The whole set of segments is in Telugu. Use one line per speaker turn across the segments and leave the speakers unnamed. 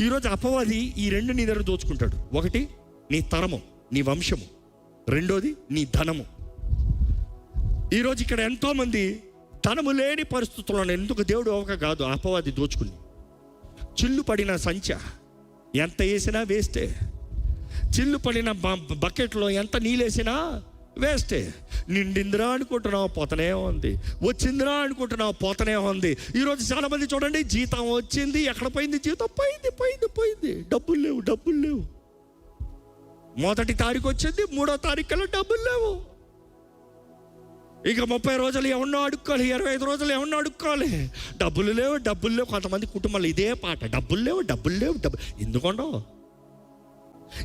ఈరోజు అపవాది ఈ రెండు నీ దగ్గర దోచుకుంటాడు. ఒకటి నీ తరము, నీ వంశము. రెండోది నీ ధనము. ఈరోజు ఇక్కడ ఎంతోమంది ధనము లేని పరిస్థితుల్లో ఎందుకు దేవుడు ఒక కాదు, అపవాది దోచుకుని చిల్లు పడిన సంచ ఎంత వేసినా వేస్టే. చిల్లు పడిన బకెట్లో ఎంత నీళ్ళేసినా వేస్టే. నిండిందిరా అనుకుంటున్నావు, పోతనే ఉంది. వచ్చిందిరా అనుకుంటున్నావు, పోతనే ఉంది. ఈరోజు చాలామంది చూడండి, జీతం వచ్చింది, ఎక్కడ పోయింది జీతం? పోయింది. డబ్బులు లేవు. మొదటి తారీఖు వచ్చింది, 3వ తారీఖులో డబ్బులు లేవు. ఇక 30 రోజులు ఎవరినో అడుక్కోవాలి, 25 రోజులు ఎవరినో అడుక్కోవాలి. డబ్బులు లేవు. కొంతమంది కుటుంబాలు ఇదే పాట, డబ్బులు లేవు.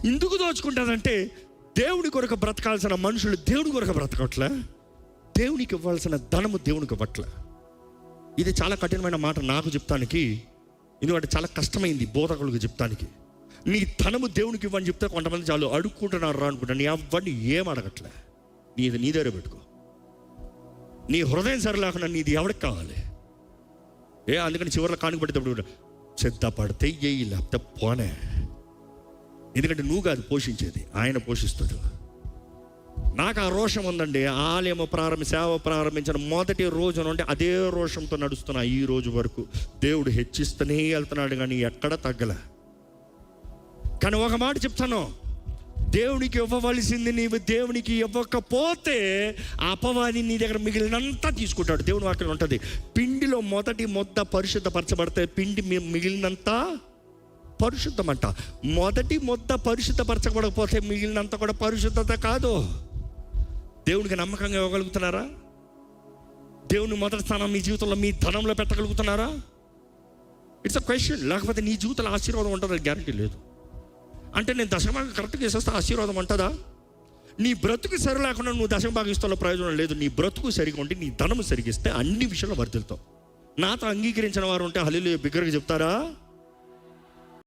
ఎందుకు దోచుకుంటారంటే దేవుని కొరకు బ్రతకాల్సిన మనుషులు దేవుని కొరకు బ్రతకట్లే. దేవునికి ఇవ్వాల్సిన ధనము దేవునికి ఇవ్వట్ల. ఇది చాలా కఠినమైన మాట నాకు చెప్తానికి, ఎందుకంటే చాలా కష్టమైంది బోధకులకు చెప్తానికి. నీ ధనము దేవునికి ఇవ్వని చెప్తే కొంతమంది చాలు అడుక్కుంటున్నారు రా అనుకుంటా. నీ అవ్వని ఏం అడగట్లే, నీ దగ్గర పెట్టుకో. నీ హృదయం సరిలేకుండా నీది ఎవరికి కావాలి? అందుకని చివరిలో కానుక పడేటప్పుడు సిద్ధపడితే ఏయి, లేకపోతే పోనే. ఎందుకంటే నువ్వు కాదు పోషించేది, ఆయన పోషిస్తాడు. నాకు ఆ రోషం ఉందండి. ఆలయం సేవ ప్రారంభించిన మొదటి రోజు నుండి అదే రోషంతో నడుస్తున్నా ఈ రోజు వరకు. దేవుడు హెచ్చిస్తూనే వెళ్తున్నాడు కానీ ఎక్కడ తగ్గలే. కానీ ఒక మాట చెప్తాను, దేవునికి ఇవ్వవలసింది నీవు దేవునికి ఇవ్వకపోతే అపవాది నీ దగ్గర మిగిలినంతా తీసుకుంటాడు. దేవుని వాక్యం ఉంటుంది, పిండిలో మొదటి ముద్ద పరిశుద్ధపరచబడితే పిండి మిగిలినంత పరిశుద్ధమంట. మొదటి ముద్ద పరిశుద్ధపరచబడకపోతే మిగిలినంత కూడా పరిశుద్ధత కాదు. దేవునికి నమ్మకంగా ఇవ్వగలుగుతున్నారా? దేవుని మొదటి స్థానం మీ జీవితంలో మీ ధనంలో పెట్టగలుగుతున్నారా? It's a question. లేకపోతే నీ జీవితంలో ఆశీర్వాదం ఉంటుందని గ్యారంటీ లేదు. అంటే నేను దశమభాగం కరెక్ట్గా చేసేస్తే ఆశీర్వాదం ఉంటుందా? నీ బ్రతుకు సరి లేకుండా నువ్వు దశమభాగం ఇస్తాలో ప్రయోజనం లేదు. నీ బ్రతుకు సరిగా ఉంటే, నీ ధనము సరిగిస్తే అన్ని విషయంలో వర్ధిల్తావు. నాతో అంగీకరించిన వారు ఉంటే హల్లెలూయా బిగ్గరగా చెప్తారా?